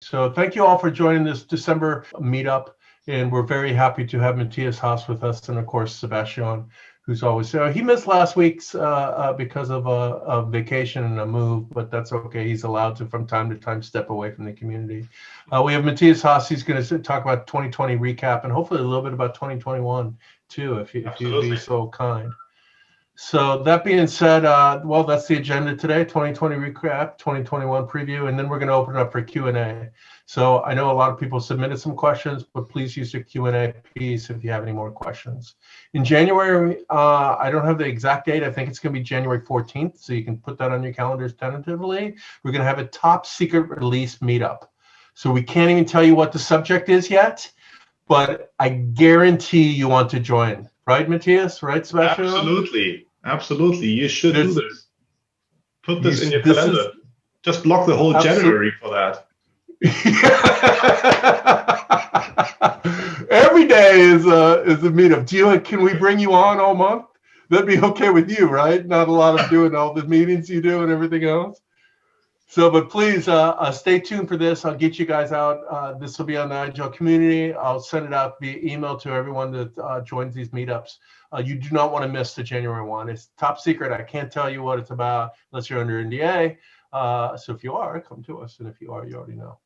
So thank you all for joining this December meetup. And we're very happy to have Matthias Haas with us, and of course, Sebastian, who's always there. He missed last week's because of a vacation and a move, but that's okay. He's allowed to, from time to time, step away from the community. We have Matthias Haas. He's going to talk about 2020 recap and hopefully a little bit about 2021 too, if you'd be so kind. So that being said, well, that's the agenda today, 2020 recap, 2021 preview, and then we're going to open it up for Q&A. So I know a lot of people submitted some questions, but please use the Q&A piece if you have any more questions. In January, I don't have the exact date. I think it's going to be January 14th, so you can put that on your calendars tentatively. We're going to have a top secret release meetup. So we can't even tell you what the subject is yet, but I guarantee you want to join. Right, Matthias? Right, Sebastian? Absolutely. You should do this. Put this in your calendar. Just block the whole January for that. Every day is a meetup. Can we bring you on all month? That'd be okay with you, right? Not a lot of doing all the meetings you do and everything else. So, but please stay tuned for this. I'll get you guys out. This will be on the IGEL community. I'll send it out via email to everyone that joins these meetups. You do not want to miss the January one. It's top secret. I can't tell you what it's about unless you're under NDA. So if you are, come to us. And if you are, you already know.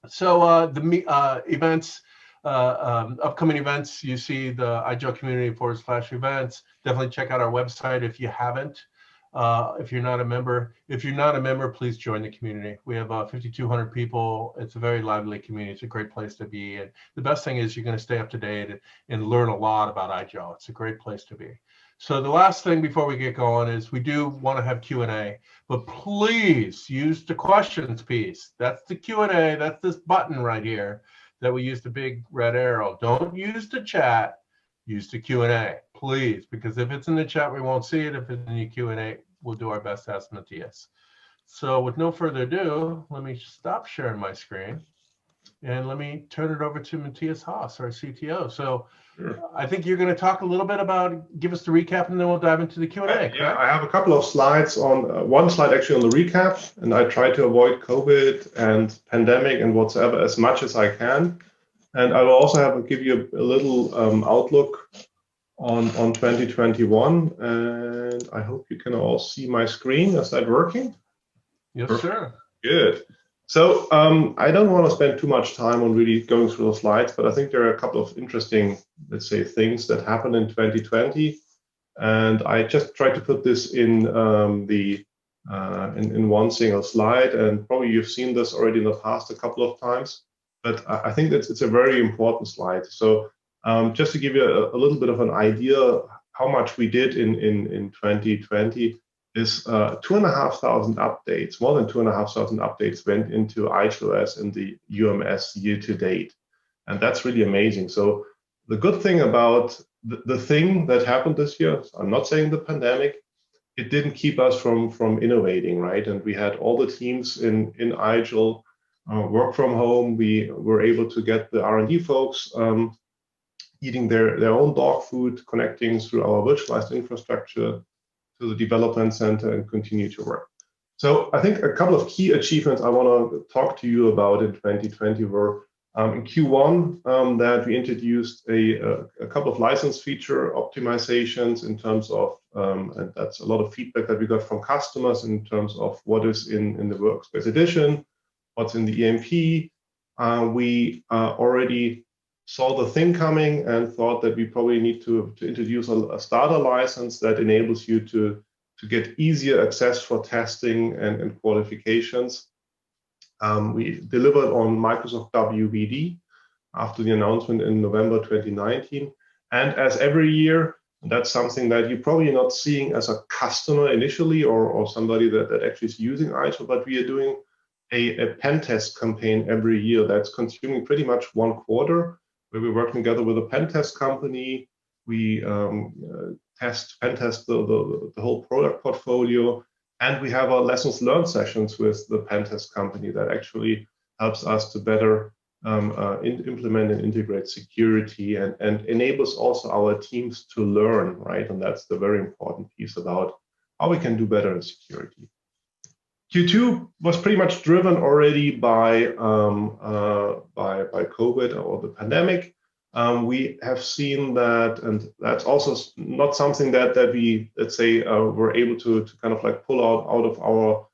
So the events, upcoming events, you see the IGEL community /events. Definitely check out our website if you haven't. If you're not a member, please join the community. We have 5,200 people. It's a very lively community. It's a great place to be. And the best thing is you're going to stay up to date and learn a lot about IGEL. It's a great place to be. So the last thing before we get going is we do want to have Q&A, but please use the questions piece. That's the Q&A. That's this button right here that we use the big red arrow. Don't use the chat. Use the Q&A, please, because if it's in the chat, we won't see it. If it's in the Q&A, we'll do our best to ask Matthias. So with no further ado, let me stop sharing my screen and let me turn it over to Matthias Haas, our CTO. So I think you're going to talk a little bit about, give us the recap, and then we'll dive into the Q&A. Yeah, I have a couple of slides on, one slide actually on the recap, and I try to avoid COVID and pandemic and whatsoever as much as I can. And I will also give you a little outlook on 2021. And I hope you can all see my screen. Is that working? Yes, sir. Good. So I don't want to spend too much time on really going through the slides, but I think there are a couple of interesting, let's say, things that happened in 2020. And I just tried to put this in in one single slide. And probably you've seen this already in the past a couple of times. But I think that it's a very important slide. So just to give you a little bit of an idea how much we did in 2020 is 2,500 updates, more than 2,500 updates went into IGEL in the UMS year to date. And that's really amazing. So the good thing about the thing that happened this year, I'm not saying the pandemic, it didn't keep us from innovating, right? And we had all the teams in IGEL work from home. We were able to get the R&D folks eating their own dog food, connecting through our virtualized infrastructure to the development center and continue to work. So I think a couple of key achievements I want to talk to you about in 2020 were in Q1 that we introduced a couple of license feature optimizations in terms of, and that's a lot of feedback that we got from customers in terms of what is in the Workspace Edition, what's in the EMP. We already saw the thing coming and thought that we probably need to introduce a starter license that enables you to get easier access for testing and qualifications. We delivered on Microsoft WBD after the announcement in November 2019. And as every year, that's something that you're probably not seeing as a customer initially or somebody that actually is using IGEL, but we are doing a pen test campaign every year that's consuming pretty much one quarter, where we're working together with a pen test company. We pen test the whole product portfolio, and we have our lessons learned sessions with the pen test company that actually helps us to better implement and integrate security and enables also our teams to learn, right? And that's the very important piece about how we can do better in security. Q2 was pretty much driven already by COVID or the pandemic. We have seen that, and that's also not something that we, let's say, were able to kind of like pull out of our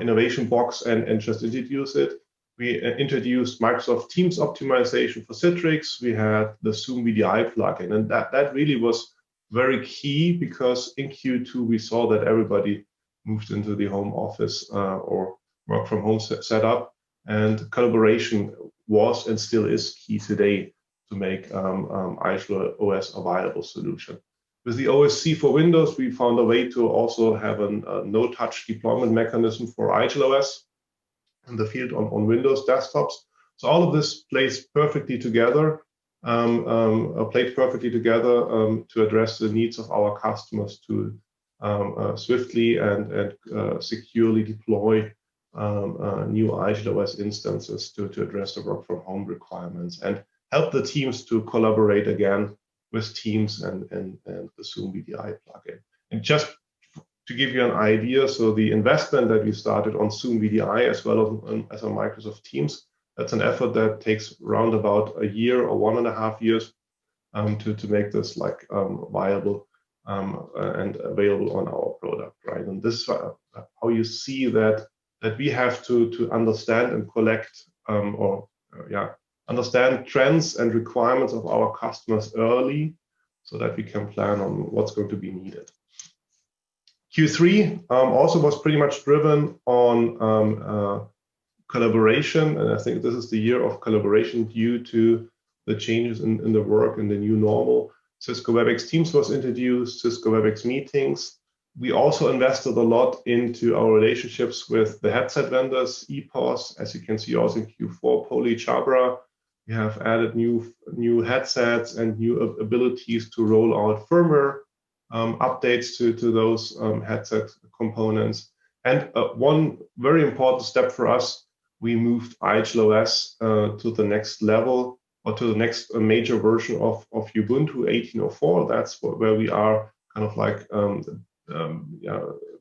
innovation box and just introduce it. We introduced Microsoft Teams optimization for Citrix. We had the Zoom VDI plugin, and that really was very key, because in Q2 we saw that everybody moved into the home office or work from home setup, and collaboration was and still is key today to make IGEL OS a viable solution. With the OSC for Windows, we found a way to also have a no-touch deployment mechanism for IGEL OS in the field on Windows desktops. So all of this plays perfectly together, to address the needs of our customers to swiftly and securely deploy new IGEL OS instances to address the work from home requirements, and help the teams to collaborate again with Teams and the Zoom VDI plugin. And just to give you an idea, so the investment that we started on Zoom VDI as well as on Microsoft Teams, that's an effort that takes around about a year or 1.5 years to make this like viable and available on our product, right? And this is how you see that we have to understand and collect understand trends and requirements of our customers early, so that we can plan on what's going to be needed. Q3 also was pretty much driven on collaboration, and I think this is the year of collaboration due to the changes in the work and the new normal. Cisco WebEx Teams was introduced, Cisco WebEx Meetings. We also invested a lot into our relationships with the headset vendors, EPOS, as you can see also in Q4, Poly, Jabra. We have added new headsets and new abilities to roll out firmware updates to those headset components. And one very important step for us, we moved IGEL OS to the next level, or to the next major version of Ubuntu 18.04. That's where we are kind of like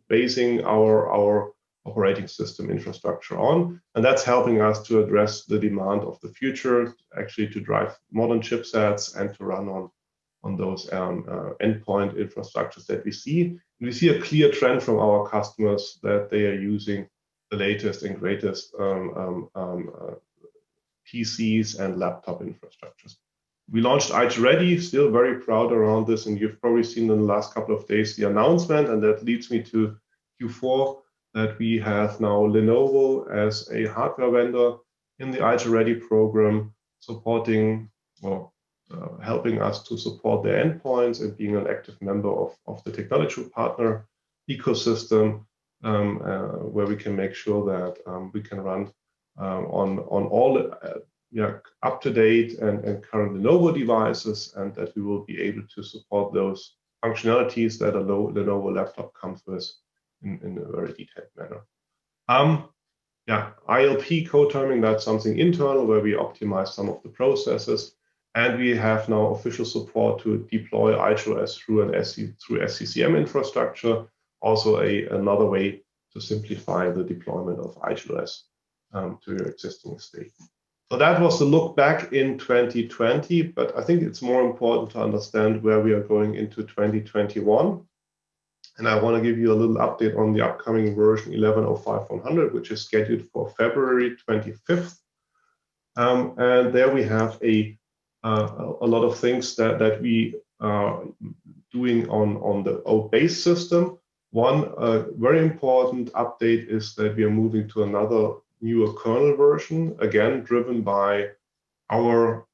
basing our operating system infrastructure on. And that's helping us to address the demand of the future, actually to drive modern chipsets and to run on those endpoint infrastructures that we see. And we see a clear trend from our customers that they are using the latest and greatest PCs and laptop infrastructures. We launched IGEL Ready, still very proud around this, and you've probably seen in the last couple of days the announcement, and that leads me to Q4, that we have now Lenovo as a hardware vendor in the IGEL Ready program, supporting or helping us to support their endpoints and being an active member of the technology partner ecosystem, where we can make sure that we can run on all up-to-date and current Lenovo devices, and that we will be able to support those functionalities that a Lenovo laptop comes with in a very detailed manner. ILP code timing, that's something internal where we optimize some of the processes, and we have now official support to deploy IGEL OS through SCCM infrastructure, also another way to simplify the deployment of IGEL OS to your existing estate. So that was the look back in 2020, but I think it's more important to understand where we are going into 2021. And I want to give you a little update on the upcoming version 11.05.100, which is scheduled for February 25th. And there we have a lot of things that we are doing on the old base system. One very important update is that we are moving to another newer kernel version, again driven by our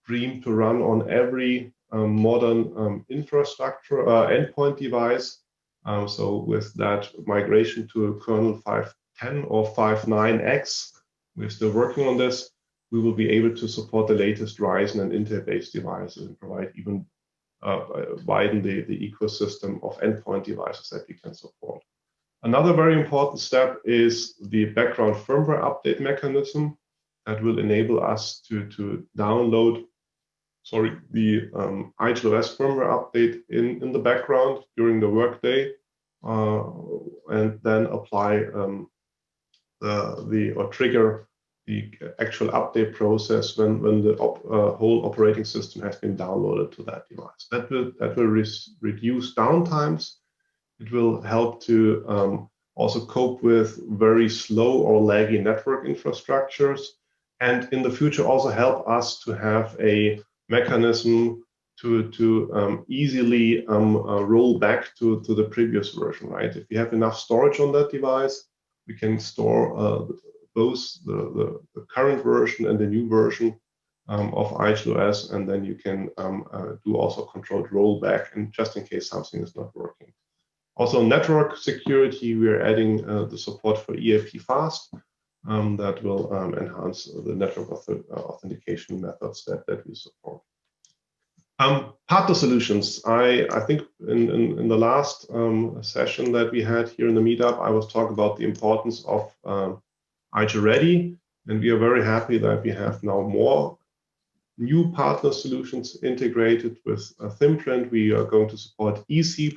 dream to run on every modern infrastructure endpoint device. So with that migration to kernel 5.10 or 5.9x, we're still working on this. We will be able to support the latest Ryzen and Intel-based devices and provide even widen the ecosystem of endpoint devices that we can support. Another very important step is the background firmware update mechanism that will enable us to download the IGEL OS firmware update in the background during the workday and then apply or trigger the actual update process when the whole operating system has been downloaded to that device. That will reduce downtimes. It will help to also cope with very slow or laggy network infrastructures, and in the future also help us to have a mechanism to easily roll back to the previous version, right? If you have enough storage on that device, we can store both the current version and the new version of IGEL OS, and then you can do also controlled rollback, and just in case something is not working. Also, network security, we are adding the support for EAP fast that will enhance the network authentication methods that we support. Partner solutions. I think in the last session that we had here in the meetup, I was talking about the importance of IGEL Ready, and we are very happy that we have now more new partner solutions integrated with ThinPrint. We are going to support eSeep,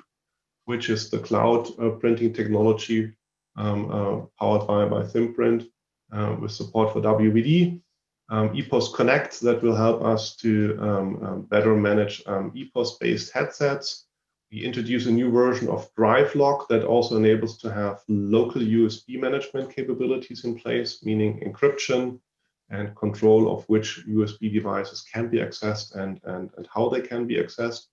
which is the cloud printing technology powered by ThinPrint with support for WBD. EPOS Connect, that will help us to better manage EPOS-based headsets. We introduce a new version of DriveLock that also enables to have local USB management capabilities in place, meaning encryption and control of which USB devices can be accessed and how they can be accessed.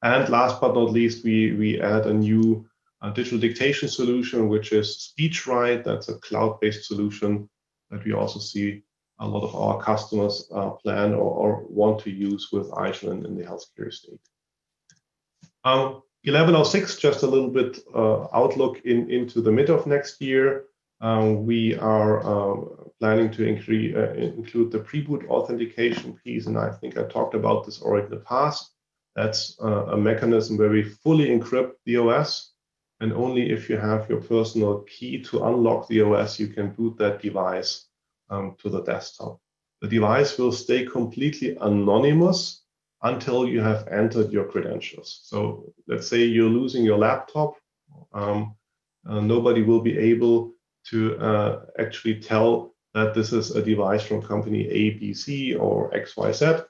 And last but not least, we add a new digital dictation solution, which is SpeechWrite. That's a cloud-based solution that we also see a lot of our customers plan or want to use with IGEL in the healthcare estate. 1106, just a little bit outlook into the mid of next year. We are planning to include the pre-boot authentication piece, and I think I talked about this already in the past. That's a mechanism where we fully encrypt the OS, and only if you have your personal key to unlock the OS, you can boot that device to the desktop. The device will stay completely anonymous until you have entered your credentials. So let's say you're losing your laptop, nobody will be able to actually tell that this is a device from company A, B, C, or XYZ.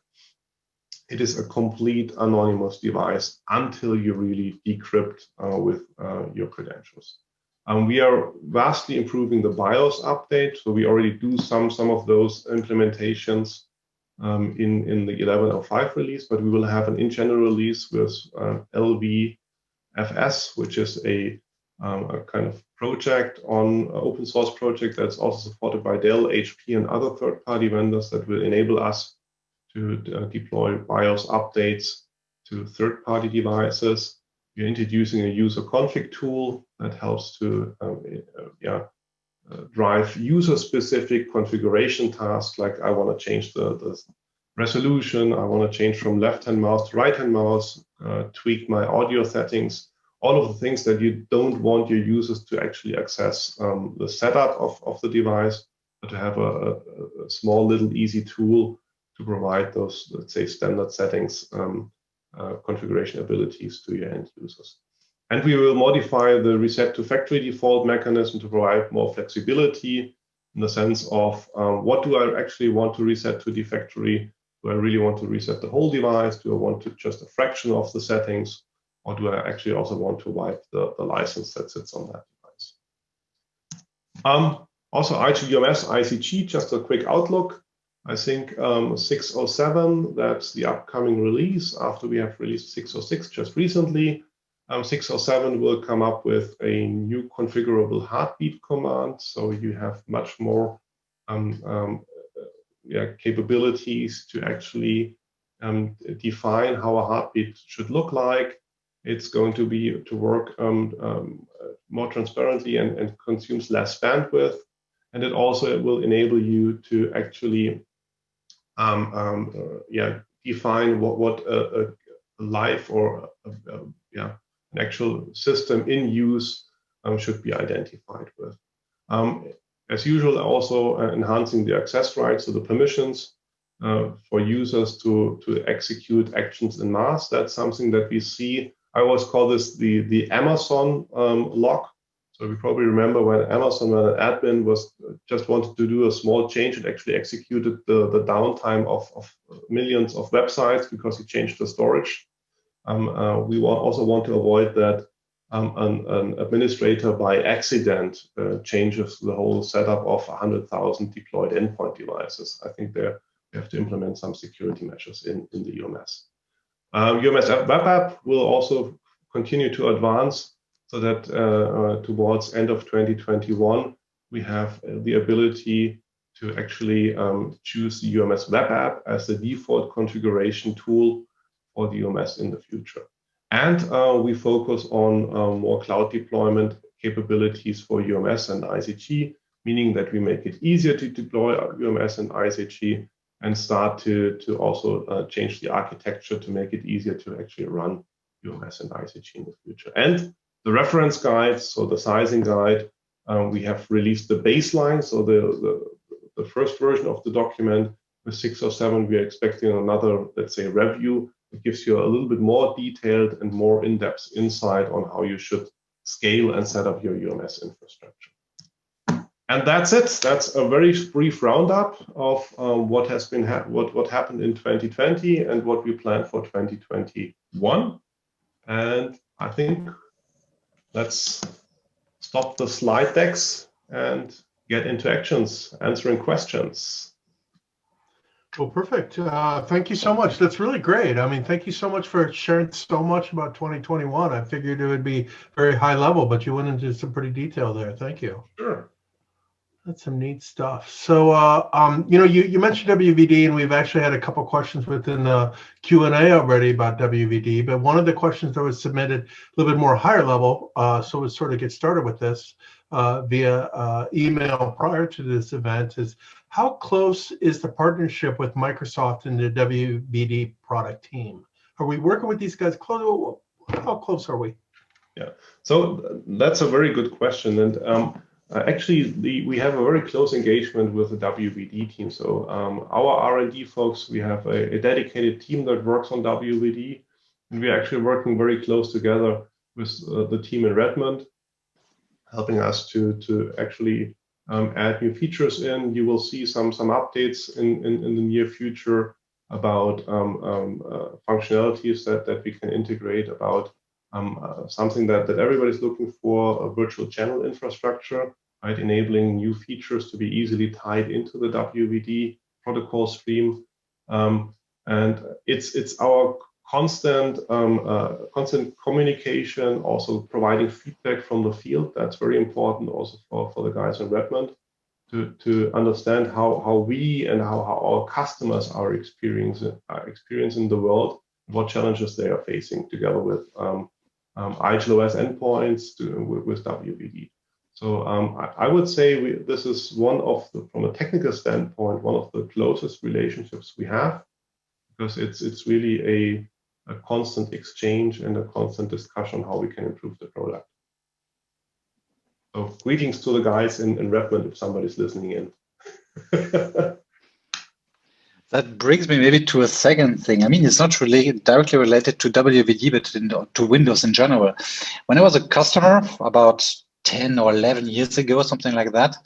It is a complete anonymous device until you really decrypt with your credentials. We are vastly improving the BIOS update, so we already do some of those implementations in the 11.05 release, but we will have an in-general release with LVFS, which is a kind of project on open source project that's also supported by Dell, HP, and other third-party vendors that will enable us to deploy BIOS updates to third-party devices. We're introducing a user config tool that helps to drive user-specific configuration tasks, like I want to change the resolution, I want to change from left-hand mouse to right-hand mouse, tweak my audio settings, all of the things that you don't want your users to actually access the setup of the device, but to have a small little easy tool to provide those, let's say, standard settings, configuration abilities to your end users. And we will modify the reset to factory default mechanism to provide more flexibility in the sense of what do I actually want to reset to the factory? Do I really want to reset the whole device? Do I want to just a fraction of the settings? Or do I actually also want to wipe the license that sits on that device? Also, IGEL UMS ICG, just a quick outlook. I think 607, that's the upcoming release after we have released 606 just recently. 607 will come up with a new configurable heartbeat command, so you have much more capabilities to actually define how a heartbeat should look like. It's going to work more transparently and consumes less bandwidth, and it also will enable you to actually define what a live or an actual system in use should be identified with. As usual, also enhancing the access rights, so the permissions for users to execute actions en masse. That's something that we see. I always call this the Amazon lock. So you probably remember when Amazon, when an admin was just wanted to do a small change, it actually executed the downtime of millions of websites because he changed the storage. We also want to avoid that an administrator by accident changes the whole setup of 100,000 deployed endpoint devices. I think there we have to implement some security measures in the UMS. UMS Web App will also continue to advance so that towards end of 2021, we have the ability to actually choose the UMS Web App as the default configuration tool for the UMS in the future. And we focus on more cloud deployment capabilities for UMS and ICG, meaning that we make it easier to deploy UMS and ICG and start to also change the architecture to make it easier to actually run UMS and ICG in the future. And the reference guide, so the sizing guide, we have released the baseline, so the first version of the document with 6 or 7, we are expecting another, let's say, review. It gives you a little bit more detailed and more in-depth insight on how you should scale and set up your UMS infrastructure. And that's it. That's a very brief roundup of what has been what happened in 2020 and what we plan for 2021. And I think let's stop the slide decks and get into actions, answering questions. Well, perfect. Thank you so much. That's really great. I mean, thank you so much for sharing so much about 2021. I figured it would be very high level, but you went into some pretty detail there. Thank you. Sure. That's some neat stuff. So, you know, you mentioned WVD, and we've actually had a couple questions within the Q&A already about WVD. But one of the questions that was submitted a little bit more higher level, so we sort of get started with this via email prior to this event, is how close is the partnership with Microsoft and the WVD product team? Are we working with these guys close? How close are we? Yeah, so that's a very good question, and actually, we have a very close engagement with the WVD team. So our R&D folks, we have a dedicated team that works on WVD, and we're actually working very close together with the team in Redmond, helping us to actually add new features in. You will see some updates in the near future about functionalities that we can integrate, about something that everybody's looking for, a virtual channel infrastructure, right, enabling new features to be easily tied into the WVD protocol stream. And it's our constant communication, also providing feedback from the field. That's very important also for the guys in Redmond to understand how we and how our customers are experiencing the world, what challenges they are facing together with IGEL OS endpoints with WVD. So I would say this is one of the, from a technical standpoint, one of the closest relationships we have, because it's really a constant exchange and a constant discussion how we can improve the product. So greetings to the guys in Redmond if somebody's listening in. That brings me maybe to a second thing. I mean, it's not really directly related to WVD, but to Windows in general. When I was a customer about 10 or 11 years ago, something like that,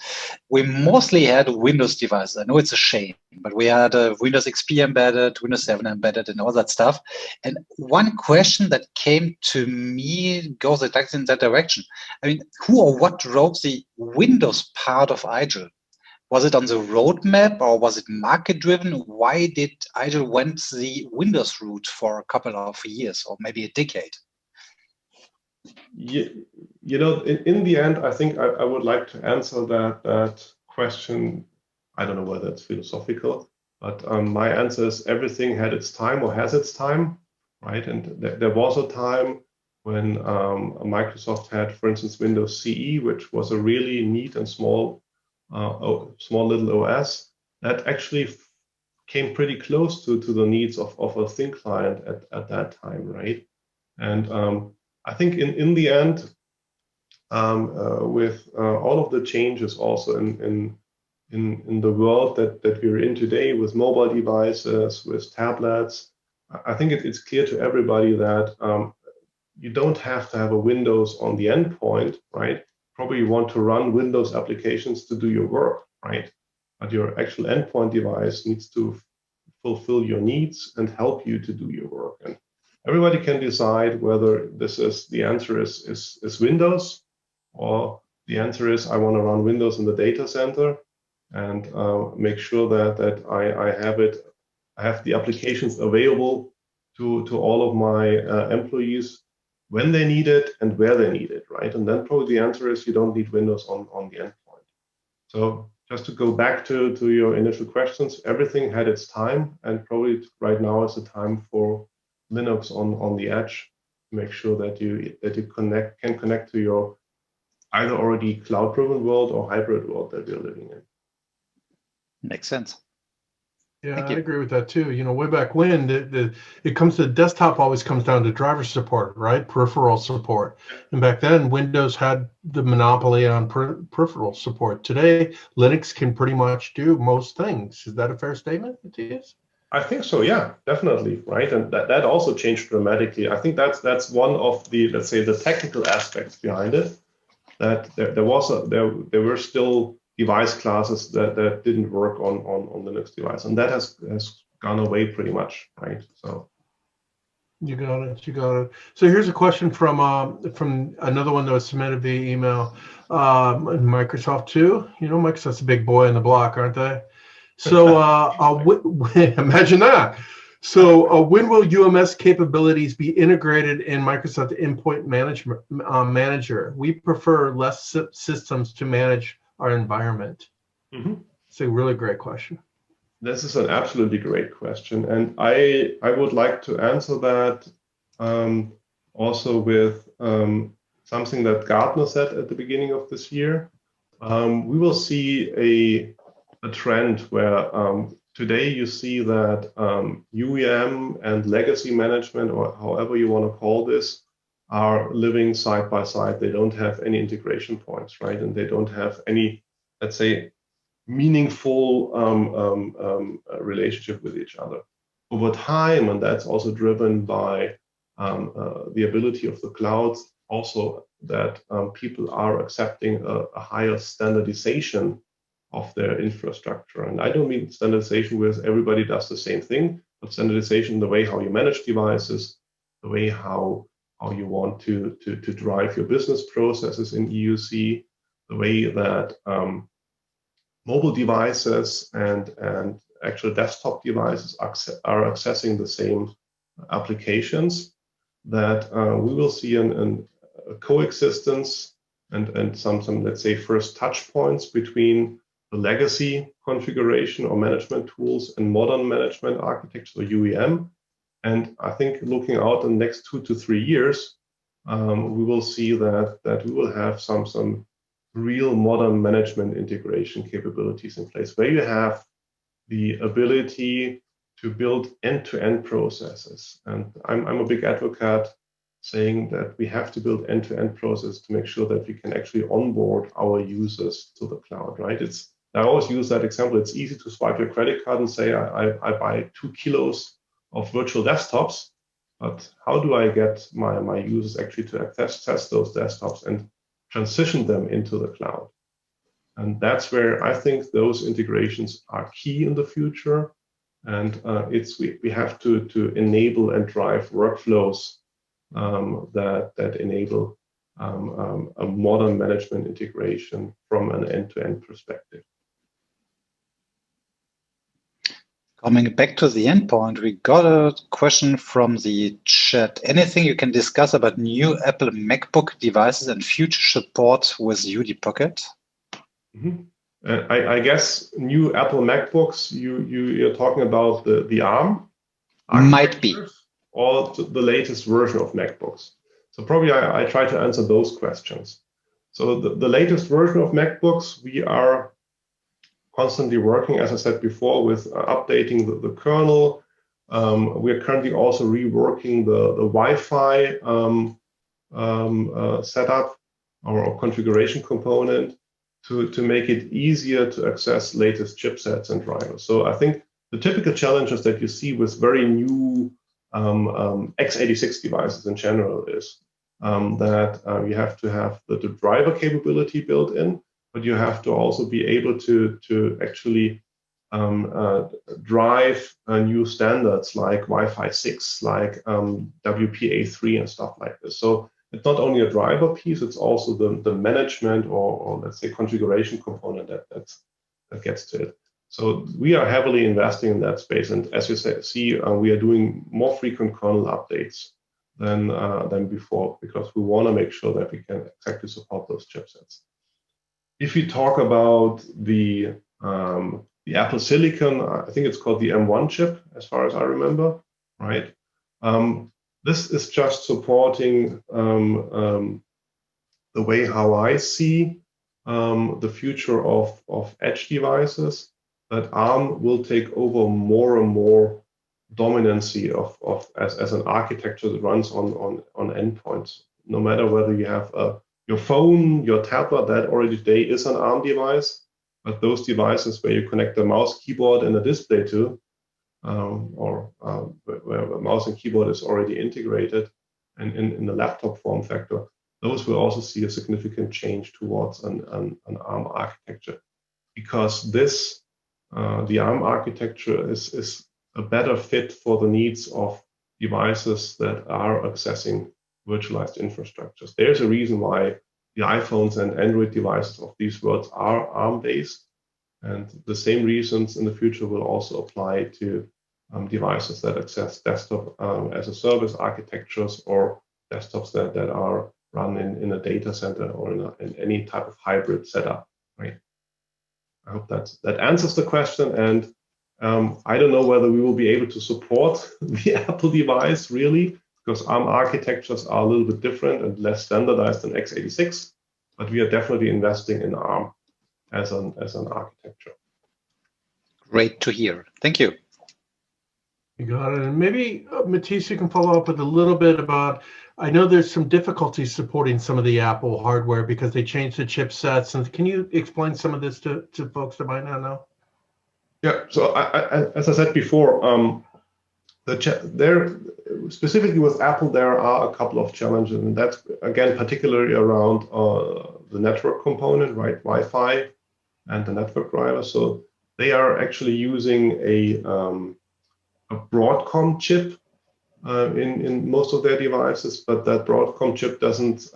we mostly had Windows devices. I know it's a shame, but we had Windows XP embedded, Windows 7 embedded, and all that stuff. And one question that came to me goes exactly in that direction. I mean, who or what drove the Windows part of IGEL? Was it on the roadmap or was it market driven? Why did IGEL went the Windows route for a couple of years or maybe a decade? You know, in the end, I think I would like to answer that question. I don't know whether it's philosophical, but my answer is everything had its time or has its time, right? And there was a time when Microsoft had, for instance, Windows CE, which was a really neat and small little OS that actually came pretty close to the needs of a thin client at that time, right? And I think in the end, with all of the changes also in the world that we're in today with mobile devices, with tablets, I think it's clear to everybody that you don't have to have a Windows on the endpoint, right? probably want to run Windows applications to do your work, right? But your actual endpoint device needs to fulfill your needs and help you to do your work. And everybody can decide whether the answer is Windows, or the answer is I want to run Windows in the data center and make sure that I have the applications available to all of my employees when they need it and where they need it, right? And then probably the answer is you don't need Windows on the endpoint. So just to go back to your initial questions, everything had its time, and probably right now is the time for Linux on the edge to make sure that you can connect to your either already cloud-driven world or hybrid world that we're living in. Makes sense. Yeah, I agree with that too. You know, way back when it comes to desktop, always comes down to driver support, right? Peripheral support. And back then, Windows had the monopoly on peripheral support. Today, Linux can pretty much do most things. Is that a fair statement, Matthias? I think so. Yeah, definitely. Right, and that also changed dramatically. I think that's one of the, let's say, the technical aspects behind it. That there were still device classes that didn't work on Linux device, and that has gone away pretty much, right? So you got it. So here's a question from another one that was submitted via email. Microsoft too. You know, Microsoft's a big boy in the block, aren't they? So imagine that. So when will UMS capabilities be integrated in Microsoft Endpoint Manager? We prefer less systems to manage our environment. Mm-hmm. It's a really great question. This is an absolutely great question, and I would like to answer that also with something that Gartner said at the beginning of this year. We will see a trend where today you see that UEM and legacy management, or however you want to call this, are living side by side. They don't have any integration points, right? And they don't have any, let's say, meaningful relationship with each other. Over time, and that's also driven by the ability of the clouds, also that people are accepting a higher standardization of their infrastructure. And I don't mean standardization where everybody does the same thing, but standardization in the way how you manage devices, the way how you want to drive your business processes in EUC, the way that mobile devices and actual desktop devices are accessing the same applications, that we will see a coexistence and some let's say first touch points between the legacy configuration or management tools and modern management architecture, UEM. And I think looking out in the next 2 to 3 years, we will see that we will have some real modern management integration capabilities in place, where you have the ability to build end-to-end processes. And I'm a big advocate saying that we have to build end-to-end processes to make sure that we can actually onboard our users to the cloud, right? I always use that example. It's easy to swipe your credit card and say, I buy 2 kilos of virtual desktops, but how do I get my users actually to access those desktops and transition them into the cloud? And that's where I think those integrations are key in the future. And we have to enable and drive workflows that enable a modern management integration from an end-to-end perspective. Coming back to the endpoint, we got a question from the chat. Anything you can discuss about new Apple MacBook devices and future support with UDPocket? Mm-hmm. I guess new Apple MacBooks, you're talking about the ARM? Might be. Or the latest version of MacBooks. So probably I try to answer those questions. So the latest version of MacBooks, we are constantly working, as I said before, with updating the kernel. We are currently also reworking the Wi-Fi setup or configuration component to make it easier to access latest chipsets and drivers. So I think the typical challenges that you see with very new x86 devices in general is that you have to have the driver capability built in, but you have to also be able to actually drive new standards like Wi-Fi 6, like WPA3 and stuff like this. So it's not only a driver piece, it's also the management or let's say configuration component that gets to it. So we are heavily investing in that space. And as you see, we are doing more frequent kernel updates than before, because we want to make sure that we can exactly support those chipsets. If you talk about the Apple Silicon, I think it's called the M1 chip, as far as I remember, right? This is just supporting the way how I see the future of edge devices, that ARM will take over more and more dominancy as an architecture that runs on endpoints. No matter whether you have your phone, your tablet, that already today is an ARM device, but those devices where you connect the mouse, keyboard, and a display to, or where the mouse and keyboard is already integrated and in the laptop form factor, those will also see a significant change towards an ARM architecture, because the ARM architecture is a better fit for the needs of devices that are accessing virtualized infrastructures. There's a reason why the iPhones and Android devices of these worlds are ARM-based, and the same reasons in the future will also apply to devices that access desktop as a service architectures, or desktops that are run in a data center or in any type of hybrid setup, right? I hope that answers the question. And I don't know whether we will be able to support the Apple device really, because ARM architectures are a little bit different and less standardized than x86, but we are definitely investing in ARM as an architecture. Great to hear. Thank you. You got it. And maybe, Matthias, you can follow up with a little bit about, I know there's some difficulties supporting some of the Apple hardware because they changed the chipsets. And can you explain some of this to folks that might not know? Yeah, so as I said before, there specifically with Apple, there are a couple of challenges, and that's again particularly around the network component, right? Wi-Fi and the network driver. So they are actually using a Broadcom chip in most of their devices, but that Broadcom chip doesn't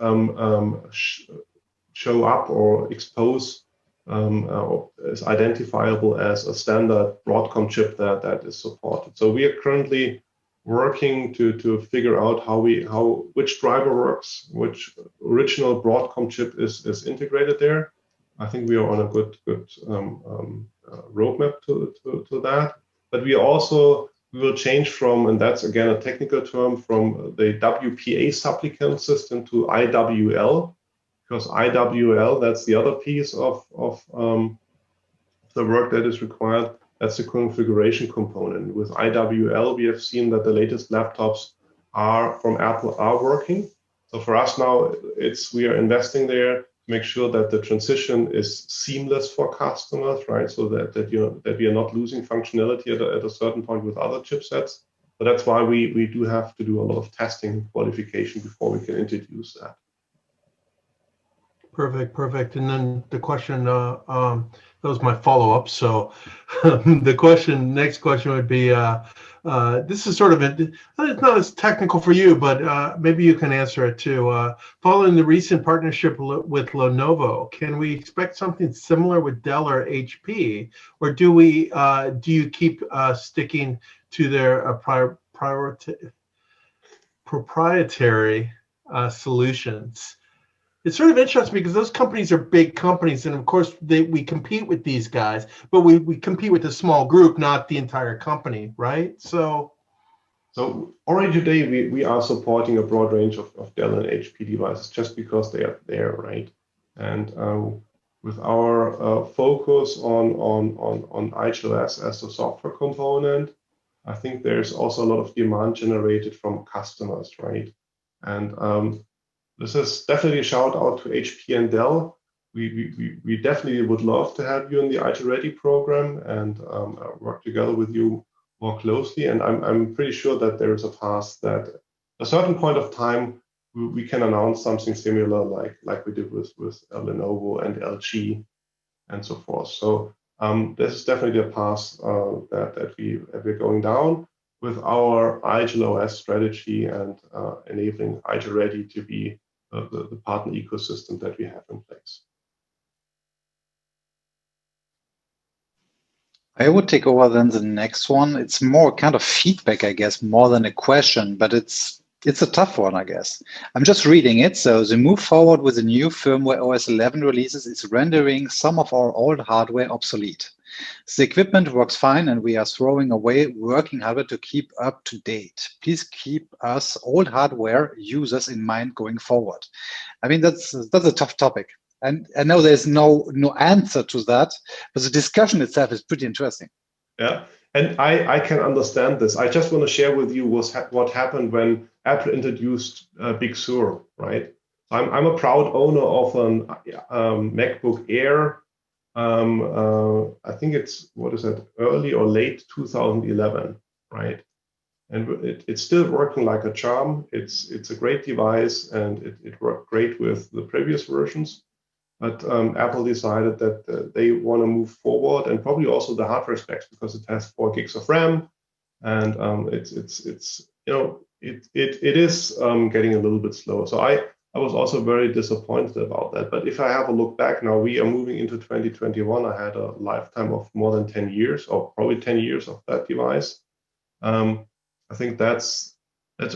show up or expose or is identifiable as a standard Broadcom chip that is supported. So we are currently working to figure out which driver works, which original Broadcom chip is integrated there. I think we are on a good roadmap to that. But we will change from, and that's again a technical term, from the WPA supplicant system to IWL, because IWL, that's the other piece of the work that is required. That's the configuration component. With IWL, we have seen that the latest laptops from Apple are working. So for us now, we are investing there to make sure that the transition is seamless for customers, right? So that we are not losing functionality at a certain point with other chipsets. But that's why we do have to do a lot of testing and qualification before we can introduce that. Perfect. And then the question, that was my follow-up. So the next question would be, this is sort of, it's not as technical for you, but maybe you can answer it too. Following the recent partnership with Lenovo, can we expect something similar with Dell or HP, or do you keep sticking to their proprietary solutions? It's sort of interesting because those companies are big companies, and of course we compete with these guys, but we compete with a small group, not the entire company, right? So already today we are supporting a broad range of Dell and HP devices just because they are there, right? And with our focus on IGEL as a software component, I think there's also a lot of demand generated from customers, right? And this is definitely a shout out to HP and Dell. We definitely would love to have you in the IGEL Ready program and work together with you more closely. And I'm pretty sure that there is a path that at a certain point of time we can announce something similar like we did with Lenovo and LG and so forth. So this is definitely a path that we're going down with our IGEL OS strategy and enabling IGEL Ready to be the partner ecosystem that we have in place. I would take over then the next one. It's more kind of feedback, I guess, more than a question, but it's a tough one, I guess. I'm just reading it. So the move forward with the new firmware OS 11 releases is rendering some of our old hardware obsolete. The equipment works fine and we are throwing away working hardware to keep up to date. Please keep us old hardware users in mind going forward. I mean, that's a tough topic. And I know there's no answer to that, but the discussion itself is pretty interesting. Yeah, and I can understand this. I just want to share with you what happened when Apple introduced Big Sur, right? I'm a proud owner of an MacBook Air. I think it's, early or late 2011, right? And it's still working like a charm. It's a great device, and it worked great with the previous versions. But Apple decided that they want to move forward, and probably also the hardware specs, because it has 4 gigs of RAM, and it is getting a little bit slower. So I was also very disappointed about that. But if I have a look back now, we are moving into 2021. I had a lifetime of more than 10 years, or probably 10 years of that device. I think that's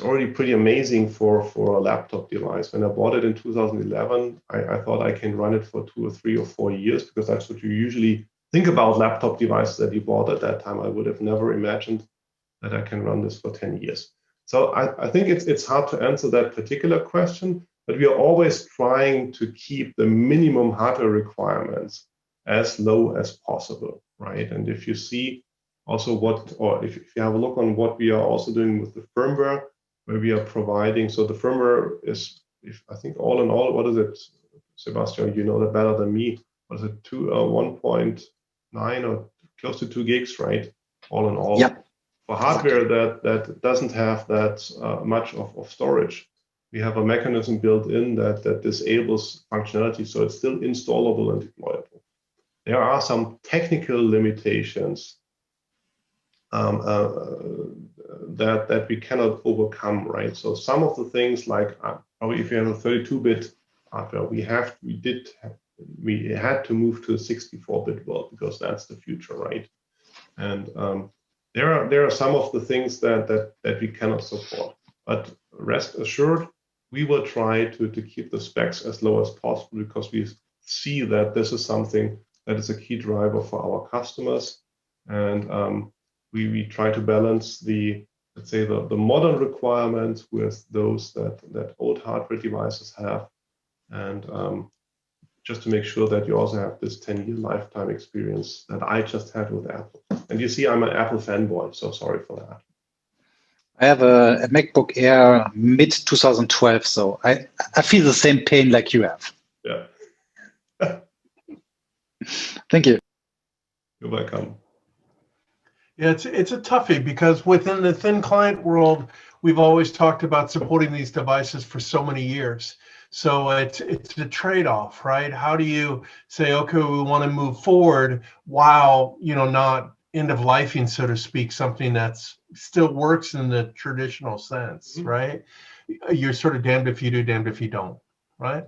already pretty amazing for a laptop device. When I bought it in 2011, I thought I can run it for 2 or 3 or 4 years, because that's what you usually think about laptop devices that you bought at that time. I would have never imagined that I can run this for 10 years. So I think it's hard to answer that particular question, but we are always trying to keep the minimum hardware requirements as low as possible, right? And if you see also if you have a look on what we are also doing with the firmware, where we are providing, so the firmware is, I think all in all, what is it, Sebastian, you know that better than me, what is it, 1.9 or close to 2 gigs, right? All in all. Yep. For hardware that doesn't have that much of storage, we have a mechanism built in that disables functionality, so it's still installable and deployable. There are some technical limitations that we cannot overcome, right? So some of the things, like probably if you have a 32-bit hardware, we had to move to a 64-bit world, because that's the future, right? And there are some of the things that we cannot support. But rest assured, we will try to keep the specs as low as possible, because we see that this is something that is a key driver for our customers. And we try to balance the modern requirements with those that old hardware devices have, and just to make sure that you also have this 10-year lifetime experience that I just had with Apple. And you see, I'm an Apple fanboy, so sorry for that. I have a MacBook Air mid 2012, so I feel the same pain like you have. Yeah. Thank you. You're welcome. Yeah, it's a toughie, because within the thin client world, we've always talked about supporting these devices for so many years. So it's a trade-off, right? How do you say, okay, we want to move forward while, not end-of-lifing, so to speak, something that's still works in the traditional sense, right? You're sort of damned if you do, damned if you don't, right?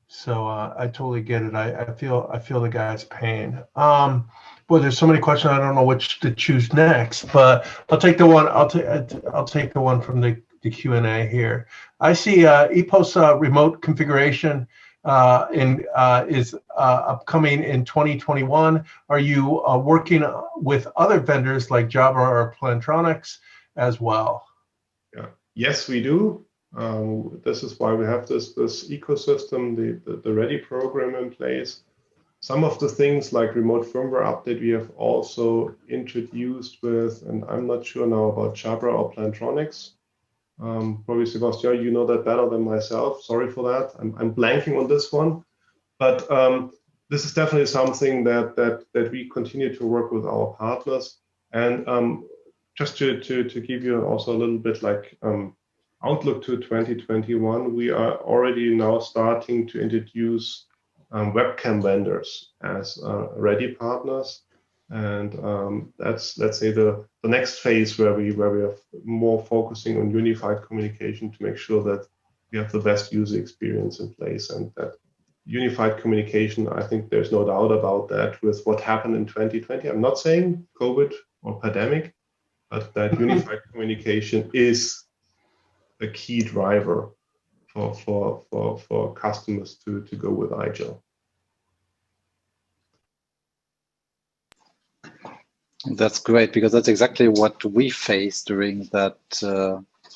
So I totally get it. I feel the guy's pain. Boy, there's so many questions. I don't know which to choose next, but I'll take the one. I'll take the one from the Q&A here. I see EPOS remote configuration is upcoming in 2021. Are you working with other vendors like Jabra or Plantronics as well? Yeah. Yes, we do. This is why we have this ecosystem, the Ready program in place. Some of the things like remote firmware update we have also introduced with, and I'm not sure now about Jabra or Plantronics. Probably Sebastian, you know that better than myself. Sorry for that. I'm blanking on this one. But this is definitely something that we continue to work with our partners. And just to give you also a little bit like outlook to 2021, we are already now starting to introduce webcam vendors as ready partners. And that's, let's say, the next phase where we are more focusing on unified communication to make sure that we have the best user experience in place. And that unified communication, I think there's no doubt about that with what happened in 2020. I'm not saying COVID or pandemic, but that unified communication is a key driver for customers to go with IGEL. That's great, because that's exactly what we faced during that,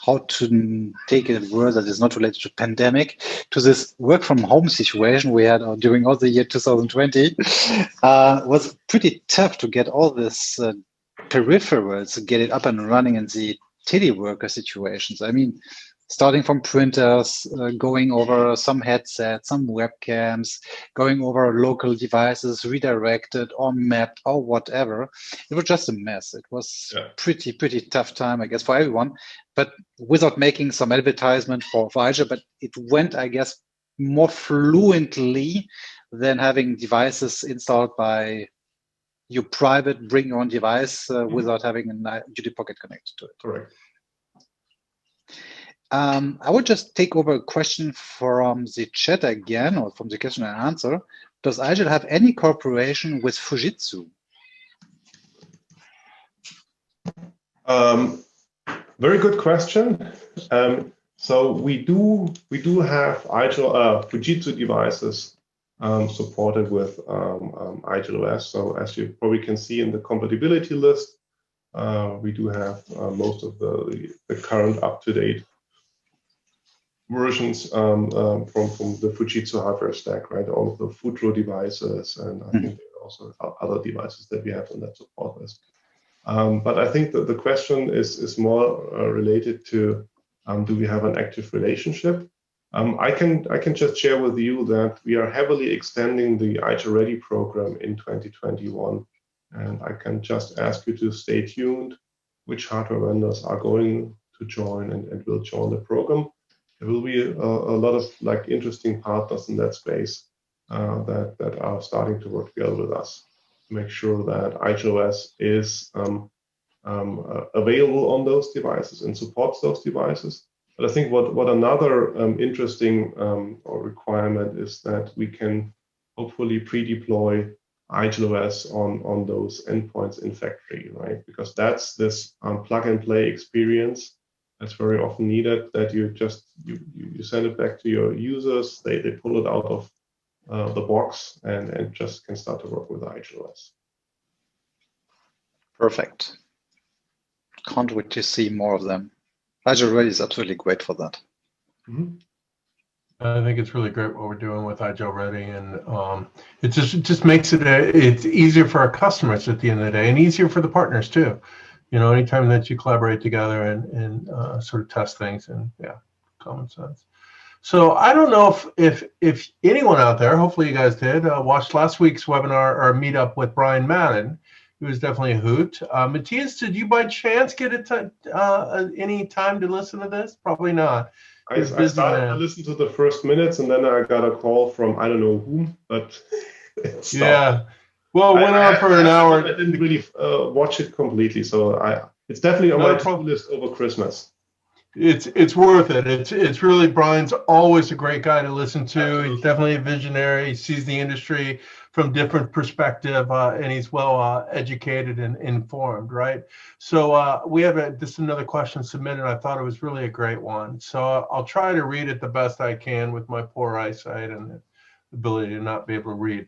how to take a word that is not related to pandemic to this work from home situation we had during all the year 2020. Was pretty tough to get all this peripherals, get it up and running in the teleworker situations. I mean, starting from printers, going over some headsets, some webcams, going over local devices, redirected or mapped or whatever. It was just a mess. It was pretty tough time, I guess, for everyone, but without making some advertisement for IGEL, but it went, I guess, more fluently than having devices installed by your private, bring your own device without having a UD Pocket connected to it. Correct. I would just take over a question from the chat again, or from the question and answer. Does IGEL have any cooperation with Fujitsu? Very good question. So we do have IGEL Fujitsu devices supported with IGEL OS. So as you probably can see in the compatibility list, we do have most of the current up-to-date versions from the Fujitsu hardware stack, right? All of the Futro devices, and I think there are also other devices that we have on that support list. But I think that the question is more related to do we have an active relationship? I can just share with you that we are heavily extending the IGEL Ready program in 2021, and I can just ask you to stay tuned which hardware vendors are going to join and will join the program. There will be a lot of interesting partners in that space that are starting to work together with us to make sure that IGEL OS is available on those devices and supports those devices. But I think what another interesting requirement is that we can hopefully pre-deploy IGEL OS on those endpoints in factory, right? Because that's this plug and play experience that's very often needed, that you send it back to your users, they pull it out of the box and just can start to work with IGEL OS. Perfect. Can't wait to see more of them. IGEL Ready is absolutely great for that. Mm-hmm. I think it's really great what we're doing with IGEL Ready, and it just makes it's easier for our customers at the end of the day, and easier for the partners too. You know, anytime that you collaborate together and sort of test things, and common sense. So I don't know if anyone out there, hopefully you guys did, watched last week's webinar or meetup with Brian Madden. It was definitely a hoot. Matthias, did you by chance get any time to listen to this? Probably not. I started to listen to the first minutes, and then I got a call from I don't know whom, but yeah. Well, it went on for an hour. I didn't really watch it completely, so it's definitely on my to-do list over Christmas. It's worth it. It's really, Brian's always a great guy to listen to. Absolutely. He's definitely a visionary. He sees the industry from different perspective, and he's well educated and informed, right? So we have just another question submitted. I thought it was really a great one. So I'll try to read it the best I can with my poor eyesight and the ability to not be able to read.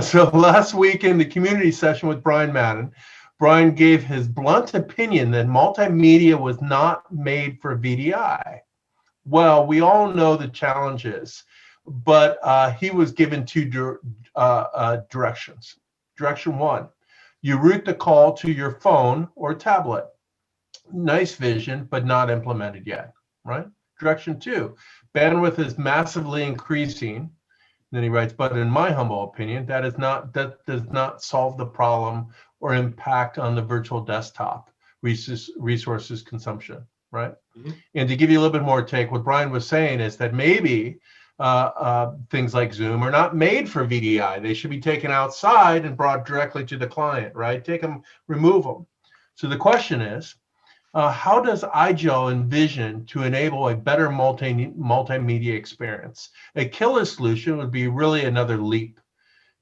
So last week in the community session with Brian Madden, Brian gave his blunt opinion that multimedia was not made for VDI. Well, we all know the challenges, but he was given two directions. Direction one, you route the call to your phone or tablet. Nice vision, but not implemented yet, right? Direction two, bandwidth is massively increasing. Then he writes, but in my humble opinion, that does not solve the problem or impact on the virtual desktop resources consumption. right? Mm-hmm. And to give you a little bit more take, what Brian was saying is that maybe things like Zoom are not made for VDI. They should be taken outside and brought directly to the client, right? Take them, remove them. So the question is, how does IGEL envision to enable a better multimedia experience? A killer solution would be really another leap.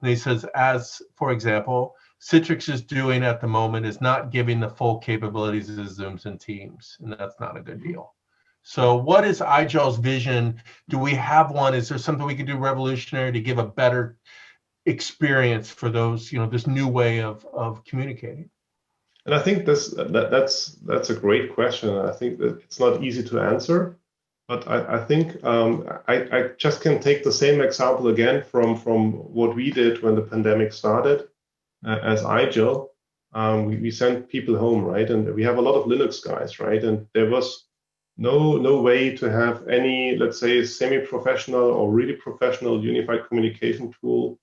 And he says, as for example, Citrix is doing at the moment is not giving the full capabilities of Zooms and Teams, and that's not a good deal. So what is IGEL's vision? Do we have one? Is there something we can do revolutionary to give a better experience for those, this new way of communicating? And I think that's a great question. I think that it's not easy to answer, but I think I just can take the same example again from what we did when the pandemic started as IGEL. We sent people home, right? And we have a lot of Linux guys, right? And there was no way to have any, let's say, semi-professional or really professional unified communication tool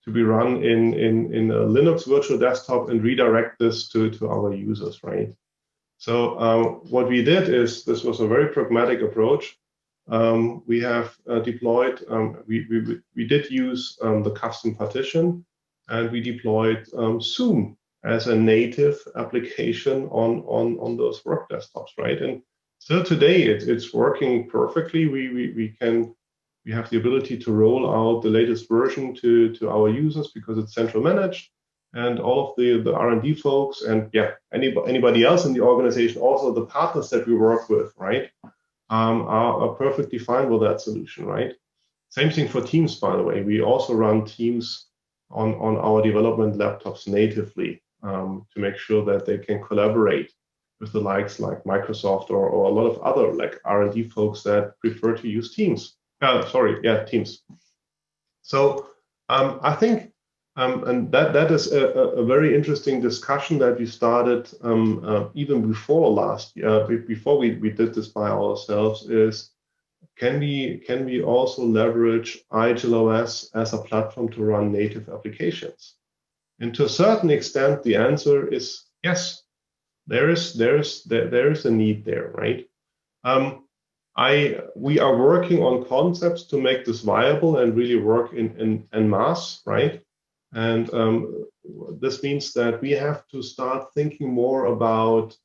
to be run in a Linux virtual desktop and redirect this to our users, right? So what we did is, this was a very pragmatic approach. We have deployed, we did use the custom partition, and we deployed Zoom as a native application on those work desktops, right? And still today, it's working perfectly. We have the ability to roll out the latest version to our users because it's central managed, and all of the R&D folks and anybody else in the organization, also the partners that we work with, right, are perfectly fine with that solution, right? Same thing for Teams, by the way. We also run Teams on our development laptops natively to make sure that they can collaborate with the likes like Microsoft or a lot of other like R&D folks that prefer to use Teams. Teams. So I think, and that is a very interesting discussion that we started even before last year, before we did this by ourselves, is can we also leverage IGEL OS as a platform to run native applications? And to a certain extent, the answer is yes. There is a need there, right? We are working on concepts to make this viable and really work in mass, right? And this means that we have to start thinking more about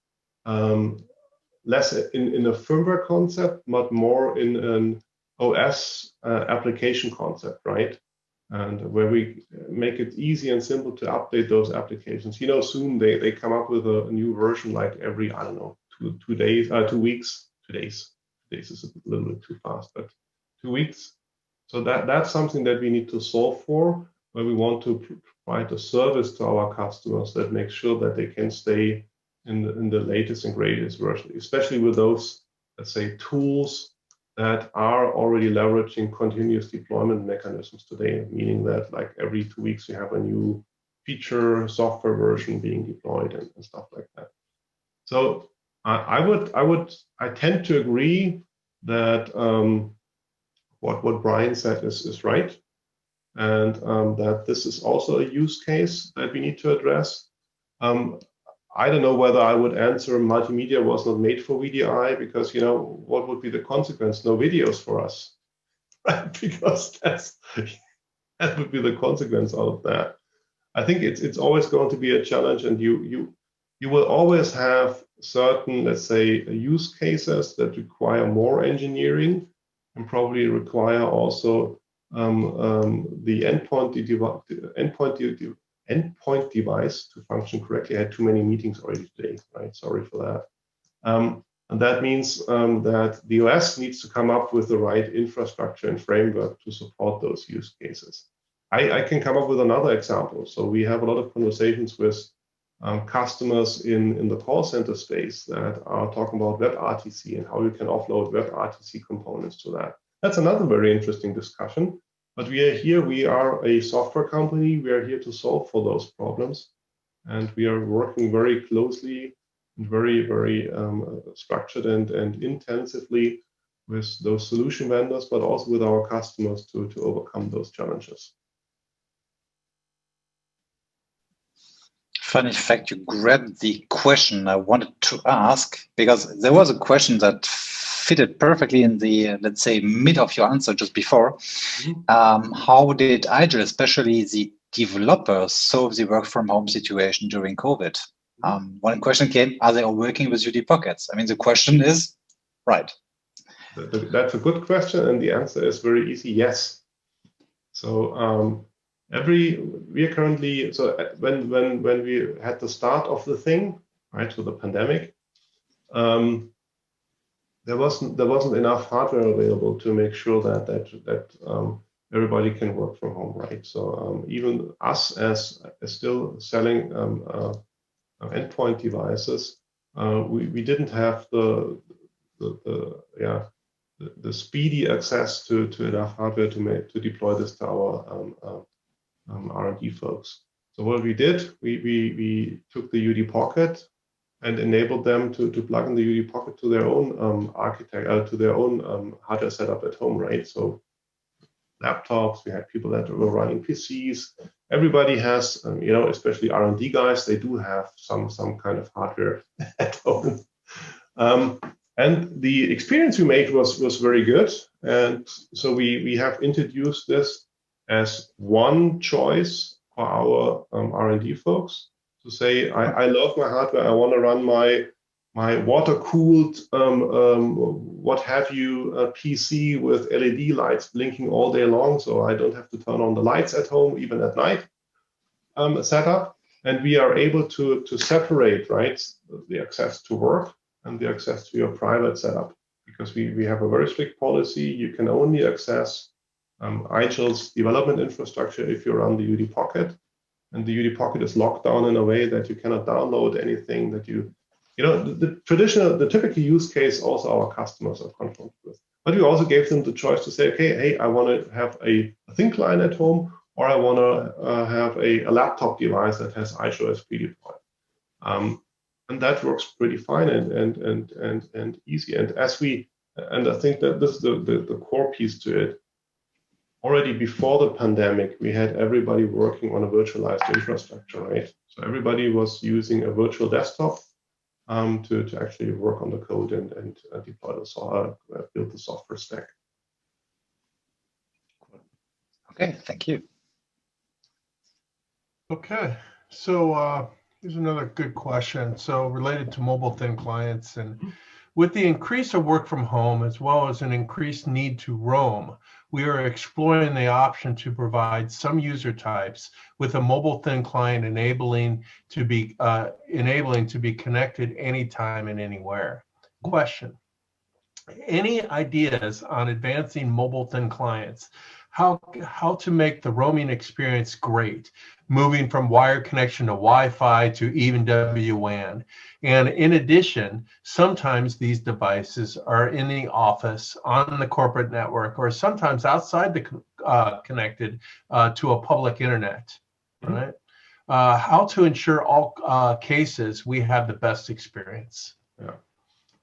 less in a firmware concept, but more in an OS application concept, right? And where we make it easy and simple to update those applications. Soon they come up with a new version like every, I don't know, 2 days, 2 weeks, 2 days. Days is a little bit too fast, but 2 weeks. So that's something that we need to solve for, where we want to provide a service to our customers that makes sure that they can stay in the latest and greatest version, especially with those, let's say, tools that are already leveraging continuous deployment mechanisms today, meaning that like every 2 weeks we have a new feature software version being deployed and stuff like that. So I tend to agree that what Brian said is right, and that this is also a use case that we need to address. I don't know whether I would answer multimedia was not made for VDI, because what would be the consequence? No videos for us, right? Because that would be the consequence out of that. I think it's always going to be a challenge, and you will always have certain, let's say, use cases that require more engineering and probably require also the endpoint device to function correctly. I had too many meetings already today, right? Sorry for that. And that means that the OS needs to come up with the right infrastructure and framework to support those use cases. I can come up with another example. So we have a lot of conversations with customers in the call center space that are talking about WebRTC and how you can offload WebRTC components to that. That's another very interesting discussion. But we are a software company. We are here to solve for those problems. And we are working very closely and very, very structured and intensively with those solution vendors, but also with our customers to overcome those challenges. funny fact, you grabbed the question I wanted to ask, because there was a question that fitted perfectly in the, let's say, mid of your answer just before. How did IGEL, especially the developers, solve the work from home situation during COVID? One question came, are they all working with UD Pockets? I mean, the question is, right. That's a good question, and the answer is very easy, yes. So we are currently, so when we had the start of the thing, right, so the pandemic, there wasn't enough hardware available to make sure that everybody can work from home, right? So even us as still selling endpoint devices, we didn't have the speedy access to enough hardware to deploy this to our R&D folks. So what we did, we took the UD Pocket and enabled them to plug in the UD Pocket to their own to their own hardware setup at home, right? So laptops, we had people that were running PCs. Everybody has, especially R&D guys, they do have some kind of hardware at home. And the experience we made was very good. And so we have introduced this as one choice for our R&D folks to say, I love my hardware. I want to run my water-cooled, what have you, PC with LED lights blinking all day long, so I don't have to turn on the lights at home, even at night, setup. And we are able to separate, right, the access to work and the access to your private setup, because we have a very strict policy. You can only access IGEL's development infrastructure if you run the UD Pocket, and the UD Pocket is locked down in a way that you cannot download anything that the typical use case also our customers are confronted with. But we also gave them the choice to say, okay, hey, I want to have a thin client at home, or I want to have a laptop device that has IGEL as pre-deployed. And that works pretty fine and easy. And I think that this is the core piece to it. Already before the pandemic, we had everybody working on a virtualized infrastructure, right? So everybody was using a virtual desktop to actually work on the code and deploy build the software stack. Okay, thank you. Okay, so here's another good question. So related to mobile thin clients, and with the increase of work from home, as well as an increased need to roam, we are exploring the option to provide some user types with a mobile thin client enabling to be connected anytime and anywhere. Question: any ideas on advancing mobile thin clients? How to make the roaming experience great, moving from wired connection to Wi-Fi to even WWAN. And in addition, sometimes these devices are in the office, on the corporate network, or sometimes outside the connected to a public internet, right? How to ensure all cases we have the best experience. Yeah,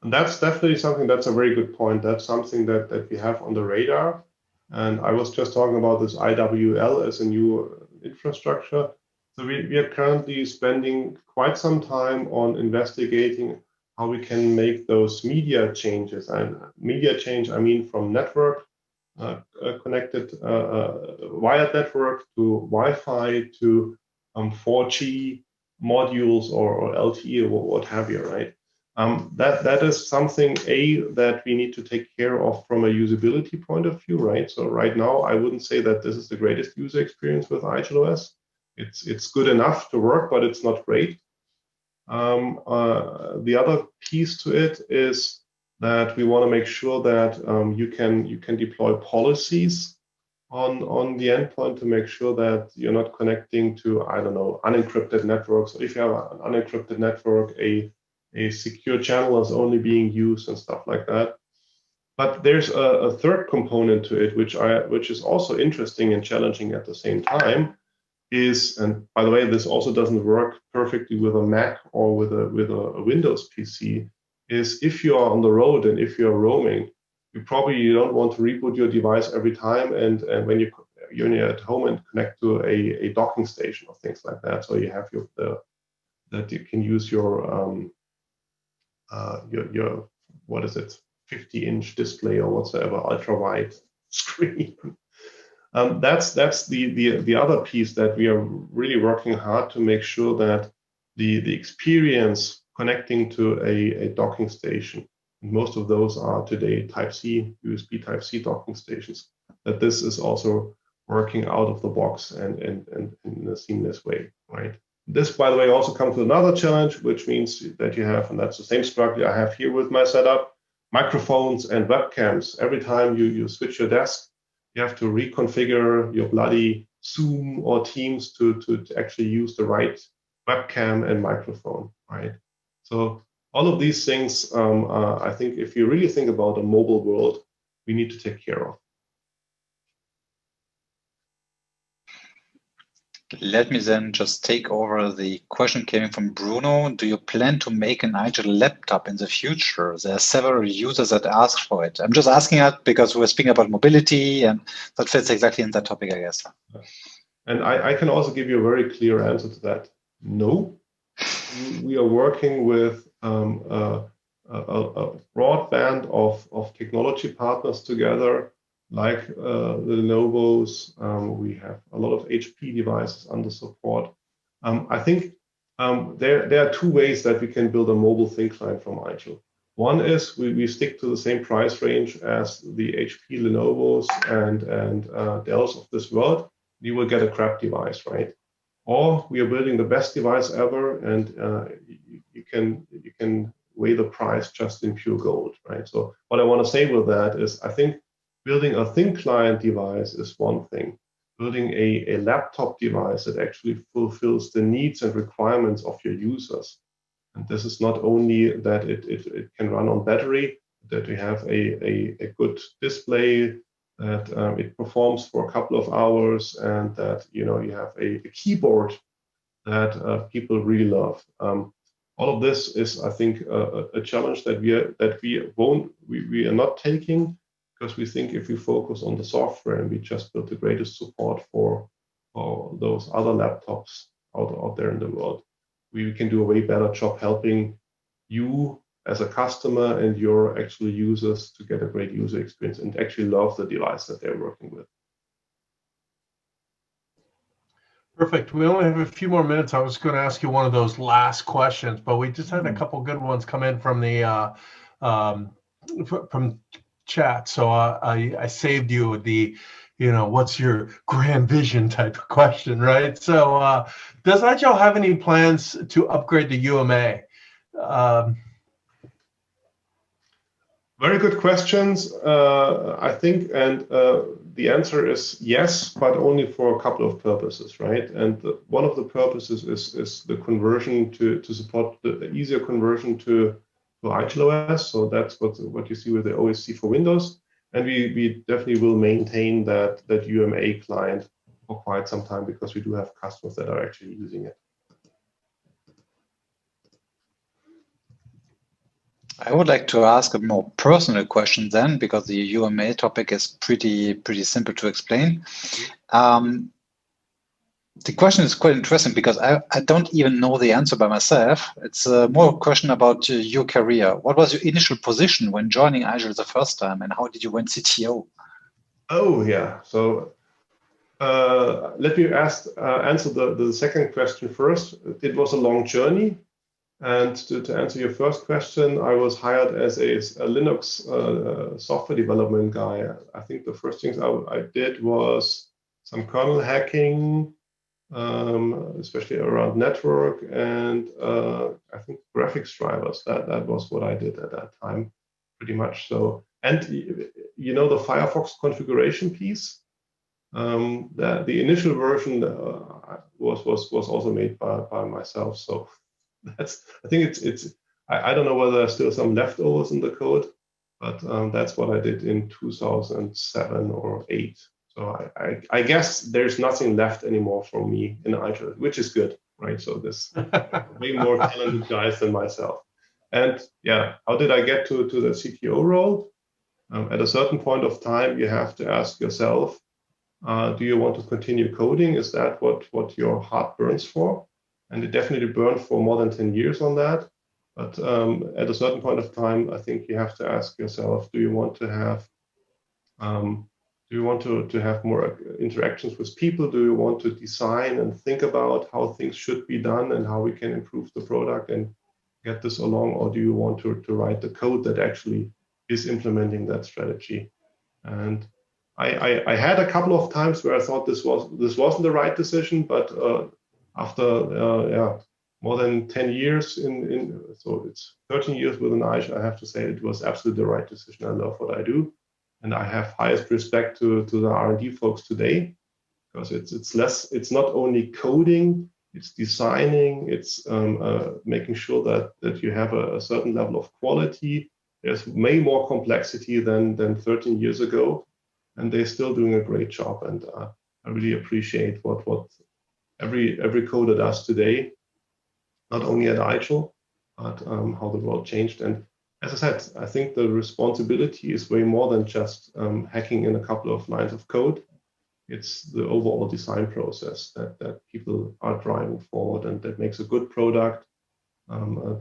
and that's definitely something, that's a very good point. That's something that we have on the radar. And I was just talking about this IGEL as a new infrastructure. So we are currently spending quite some time on investigating how we can make those media changes. And media change, I mean from network connected wired network to Wi-Fi to 4G modules or LTE or what have you, right? That is something that we need to take care of from a usability point of view, right? So right now, I wouldn't say that this is the greatest user experience with IGEL OS. It's good enough to work, but it's not great. The other piece to it is that we want to make sure that you can deploy policies on the endpoint to make sure that you're not connecting to, I don't know, unencrypted networks. So if you have an unencrypted network, a secure channel is only being used and stuff like that. But there's a third component to it, which is also interesting and challenging at the same time, and by the way, this also doesn't work perfectly with a Mac or with a Windows PC, is if you are on the road and if you're roaming, you don't want to reboot your device every time, and when you're at home and connect to a docking station or things like that. So you have that you can use your what is it, 50-inch display or whatsoever, ultra-wide screen. That's the other piece that we are really working hard to make sure that the experience connecting to a docking station, most of those are today Type-C, USB Type-C docking stations, that this is also working out of the box and in a seamless way, right? This, by the way, also comes with another challenge, which means that you have, and that's the same struggle I have here with my setup, microphones and webcams. Every time you switch your desk, you have to reconfigure your bloody Zoom or Teams to actually use the right webcam and microphone, right? So all of these things, I think if you really think about a mobile world, we need to take care of. Let me then just take over the question came from Bruno. Do you plan to make an IGEL laptop in the future? There are several users that ask for it. I'm just asking that because we're speaking about mobility, and that fits exactly in that topic, I guess. And I can also give you a very clear answer to that. No. We are working with a broad band of technology partners together, like the Lenovo's. We have a lot of HP devices under support. I think there are two ways that we can build a mobile thin client from IGEL. One is we stick to the same price range as the HP, Lenovo's, and Dell's of this world. You will get a crap device, right? Or we are building the best device ever, and you can weigh the price just in pure gold, right? So what I want to say with that is, I think building a thin client device is one thing. Building a laptop device that actually fulfills the needs and requirements of your users. And this is not only that it can run on battery, that we have a good display, that it performs for a couple of hours, and that you have a keyboard that people really love. All of this is, I think, a challenge that we are not taking, because we think if we focus on the software and we just build the greatest support for those other laptops out there in the world, we can do a way better job helping you as a customer and your actual users to get a great user experience and actually love the device that they're working with. Perfect. We only have a few more minutes. I was going to ask you one of those last questions, but we just had a couple good ones come in from the from chat. So I saved you the, what's your grand vision type of question, right? So does IGEL have any plans to upgrade the UMA? Very good questions, I think, and the answer is yes, but only for a couple of purposes, right? And one of the purposes is the conversion to support the easier conversion to IGEL OS. So that's what you see with the OSC for Windows, and we definitely will maintain that UMA client for quite some time, because we do have customers that are actually using it. I would like to ask a more personal question then, because the UMA topic is pretty simple to explain. The question is quite interesting because I don't even know the answer by myself. It's more a question about your career. What was your initial position when joining IGEL the first time, and how did you win CTO? Oh, yeah. So let me answer the second question first. It was a long journey. And to answer your first question, I was hired as a Linux software development guy. I think the first things I did was some kernel hacking, especially around network, and I think graphics drivers. That was what I did at that time, pretty much. So, and the Firefox configuration piece. The initial version was also made by myself. So. I think I don't know whether there's still some leftovers in the code, but that's what I did in 2007 or 8. So I guess there's nothing left anymore for me in IGEL, which is good, right? So there's way more talented guys than myself. And yeah, how did I get to the CTO role? At a certain point of time, you have to ask yourself, do you want to continue coding? Is that what your heart burns for? and it definitely burned for more than 10 years on that. But at a certain point of time, I think you have to ask yourself, do you want to have more interactions with people? Do you want to design and think about how things should be done and how we can improve the product and get this along? Or do you want to write the code that actually is implementing that strategy? And I had a couple of times where I thought this wasn't the right decision, but after more than 10 years so it's 13 years with an IGEL, I have to say it was absolutely the right decision. I love what I do, and I have highest respect to the R&D folks today, because it's not only coding, it's designing, it's making sure that you have a certain level of quality. There's way more complexity than 13 years ago, and they're still doing a great job. And I really appreciate what every coder does today, not only at IGEL, but how the world changed. And as I said, I think the responsibility is way more than just hacking in a couple of lines of code. It's the overall design process that people are driving forward, and that makes a good product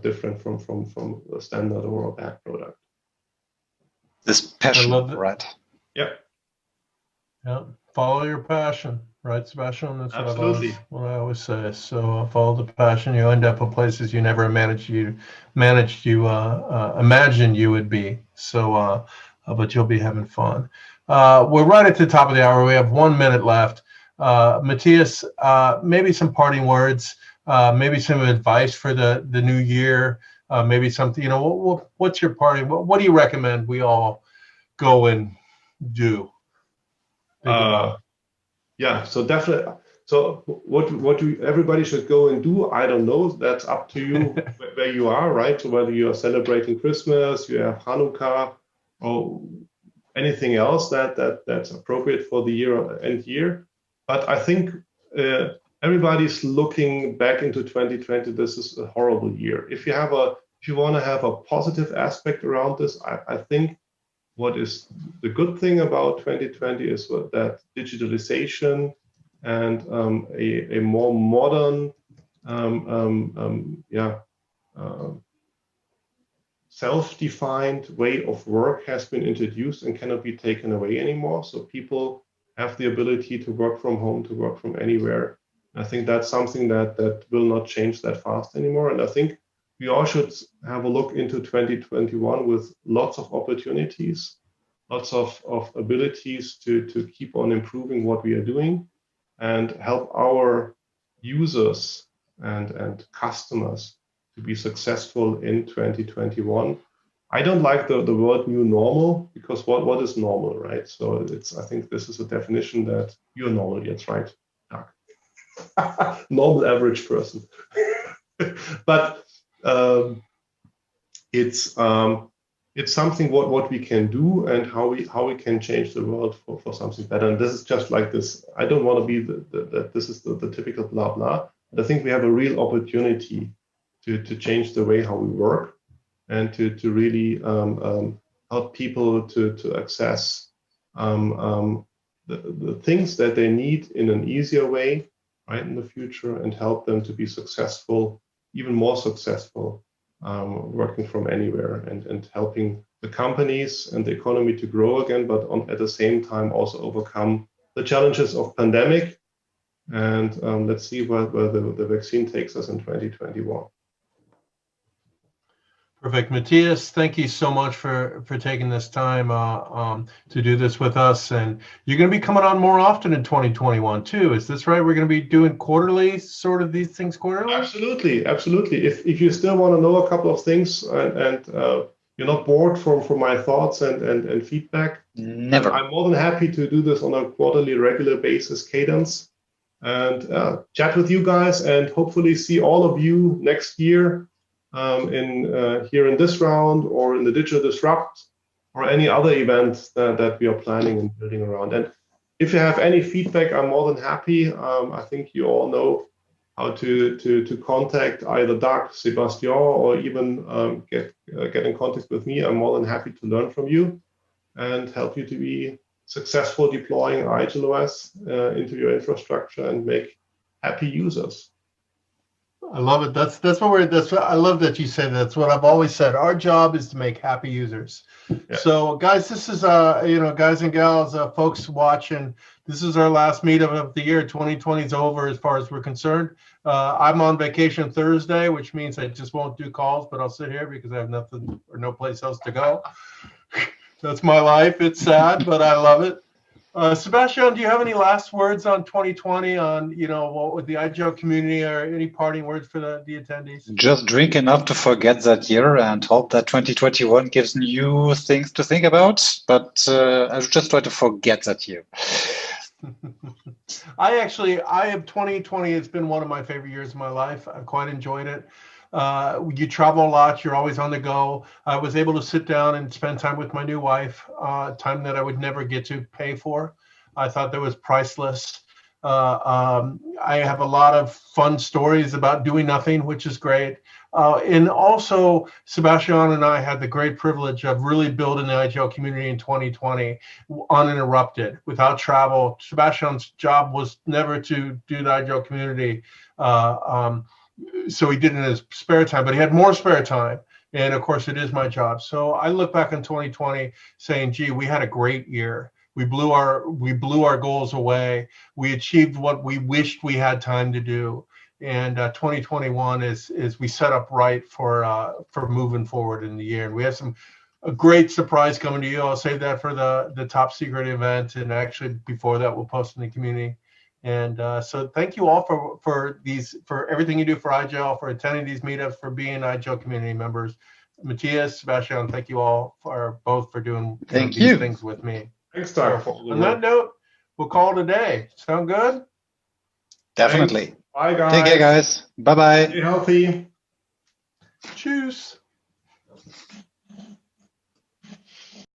different from a standard or a bad product. This passion, I love it. right? Yeah. Yeah. Follow your passion, right, Sebastian? That's Absolutely. what I always say. So follow the passion. You end up in places you never imagined you would be. So, but you'll be having fun. We're right at the top of the hour. We have 1 minute left. Matthias, maybe some parting words, maybe some advice for the new year, maybe something, what's your parting? What do you recommend we all go and do? Yeah, so definitely. So what everybody should go and do, I don't know. That's up to you where you are, right? So whether you are celebrating Christmas, you have Hanukkah, or anything else that's appropriate for the end year. But I think everybody's looking back into 2020. This is a horrible year. If you want to have a positive aspect around this, I think what is the good thing about 2020 is that digitalization and a more modern, self-defined way of work has been introduced and cannot be taken away anymore. So people have the ability to work from home, to work from anywhere. I think that's something that will not change that fast anymore. And I think we all should have a look into 2021 with lots of opportunities, lots of abilities to keep on improving what we are doing and help our users and customers to be successful in 2021. I don't like the word new normal, because what is normal, right? So I think this is a definition that you're normal, that's right, Doug. Normal average person. But it's something what we can do and how we can change the world for something better. And this is just like this. I don't want to be that this is the typical blah blah. But I think we have a real opportunity to change the way how we work and to really help people to access the things that they need in an easier way, right, in the future, and help them to be successful, even more successful, working from anywhere and helping the companies and the economy to grow again, but at the same time also overcome the challenges of pandemic. And let's see where the vaccine takes us in 2021. Perfect. Matthias, thank you so much for taking this time to do this with us. And you're going to be coming on more often in 2021 too. Is this right? We're going to be doing quarterly, sort of these things quarterly? Absolutely. If you still want to know a couple of things and you're not bored from my thoughts and feedback, Never. I'm more than happy to do this on a quarterly, regular basis cadence and chat with you guys, and hopefully see all of you next year here in this round or in the Digital Disrupt or any other event that we are planning and building around. And if you have any feedback, I'm more than happy. I think you all know how to contact either Doug, Sebastian, or even get in contact with me. I'm more than happy to learn from you and help you to be successful deploying IGEL OS into your infrastructure and make happy users. I love it. That's what I love that you said. That's what I've always said. Our job is to make happy users. Yeah. So guys, this is guys and gals, folks watching, this is our last meetup of the year. 2020 is over as far as we're concerned. I'm on vacation Thursday, which means I just won't do calls, but I'll sit here because I have nothing or no place else to go. That's my life. It's sad, but I love it. Sebastian, do you have any last words on 2020 on, what with the IGEL community, or any parting words for the attendees? Just drink enough to forget that year and hope that 2021 gives new things to think about. But I should just try to forget that year. I have 2020. It's been one of my favorite years of my life. I've quite enjoyed it. You travel a lot. You're always on the go. I was able to sit down and spend time with my new wife, time that I would never get to pay for. I thought that was priceless. I have a lot of fun stories about doing nothing, which is great. And also, Sebastian and I had the great privilege of really building the IGEL community in 2020 uninterrupted, without travel. Sebastian's job was never to do the IGEL community. So he did it in his spare time, but he had more spare time. And of course, it is my job. So I look back on 2020 saying, gee, we had a great year. We blew our goals away. We achieved what we wished we had time to do. And 2021 is we set up right for moving forward in the year. And we have a great surprise coming to you. I'll save that for the top secret event. And actually before that, we'll post in the community. And so thank you all for everything you do for IGEL, for attending these meetups, for being IGEL community members. Matthias, Sebastian, thank you all for doing these things with me. Thanks, Doug. On that note, we'll call it a day. Sound good? Definitely. Thanks. Bye, guys. Take care, guys. Bye-bye. Stay healthy. Tschüss.